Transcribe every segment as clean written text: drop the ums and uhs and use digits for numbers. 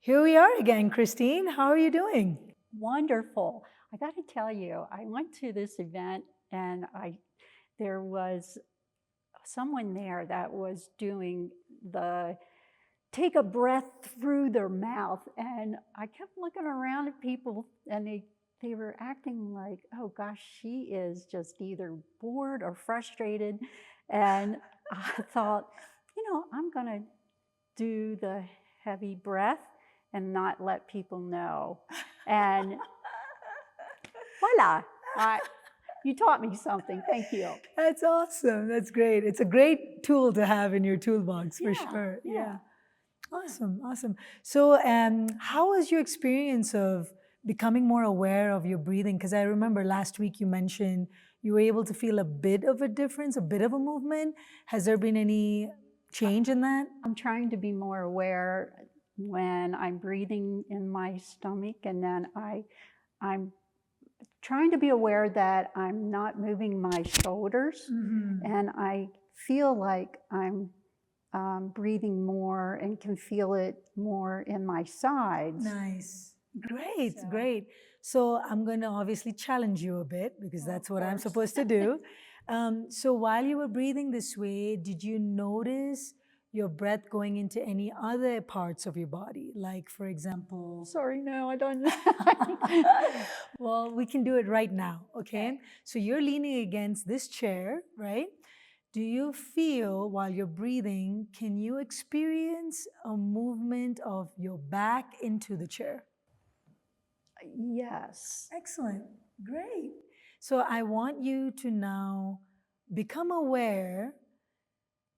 Here we are again, Christine. How are you doing? Wonderful. I got to tell you, I went to this event and there was someone there that was doing the take a breath through their mouth, and I kept looking around at people and they were acting like, oh gosh, she is just either bored or frustrated. And I thought, I'm going to do the heavy breath and not let people know. And voila, you taught me something. Thank you. That's awesome. That's great. It's a great tool to have in your toolbox for sure. Yeah. Awesome. Awesome. So, how was your experience of becoming more aware of your breathing? Because I remember last week you mentioned you were able to feel a bit of a difference, a bit of a movement. Has there been any change in that? I'm trying to be more aware when I'm breathing in my stomach, and then I'm trying to be aware that I'm not moving my shoulders, and I feel like I'm breathing more and can feel it more in my sides. Nice. Great, great. So I'm going to obviously challenge you a bit because that's what I'm supposed to do. So while you were breathing this way, did you notice your breath going into any other parts of your body? Like, for example, Sorry, no, I don't. well, we can do it right now, okay? So you're leaning against this chair, right? Do you feel while you're breathing, can you experience a movement of your back into the chair? Yes. Excellent. Great. So I want you to now become aware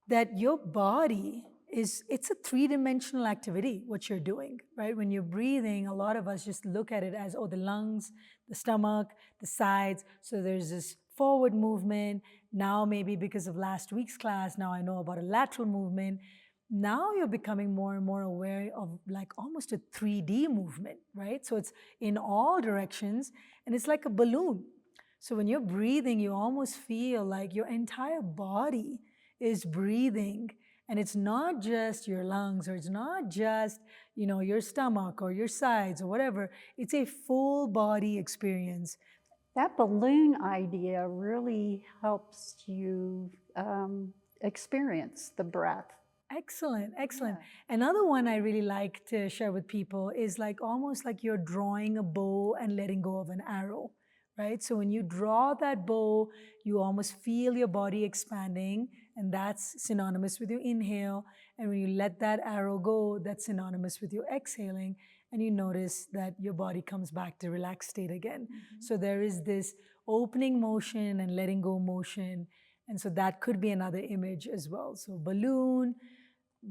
that your body it's a three-dimensional activity, what you're doing, right? When you're breathing, a lot of us just look at it as, oh, the lungs, the stomach, the sides. So there's this forward movement. Now, maybe because of last week's class, now I know about a lateral movement. Now you're becoming more and more aware of like almost a 3D movement, right? So it's in all directions and it's like a balloon. So when you're breathing, you almost feel like your entire body is breathing, and it's not just your lungs, or it's not just your stomach or your sides or whatever. It's a full body experience. That balloon idea really helps you experience the breath. Excellent, excellent. Another one I really like to share with people is like almost like you're drawing a bow and letting go of an arrow, right? So when you draw that bow, you almost feel your body expanding, and that's synonymous with your inhale. And when you let that arrow go, that's synonymous with your exhaling, and you notice that your body comes back to relaxed state again. So there is this opening motion and letting go motion. And so that could be another image as well. So balloon,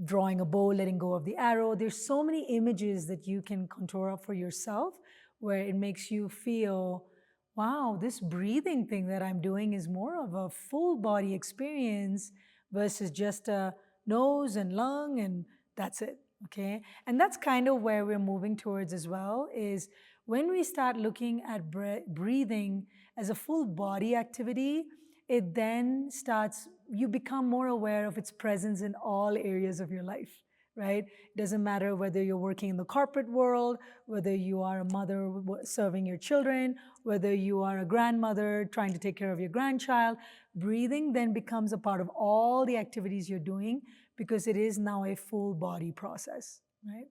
drawing a bow, letting go of the arrow. There's so many images that you can contour up for yourself where it makes you feel, wow, this breathing thing that I'm doing is more of a full body experience versus just a nose and lung and that's it, okay? And that's kind of where we're moving towards as well, is when we start looking at breathing as a full body activity, it then starts, you become more aware of its presence in all areas of your life, right? It doesn't matter whether you're working in the corporate world, whether you are a mother serving your children, whether you are a grandmother trying to take care of your grandchild. Breathing then becomes a part of all the activities you're doing because it is now a full body process, right?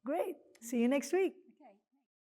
Great. See you next week.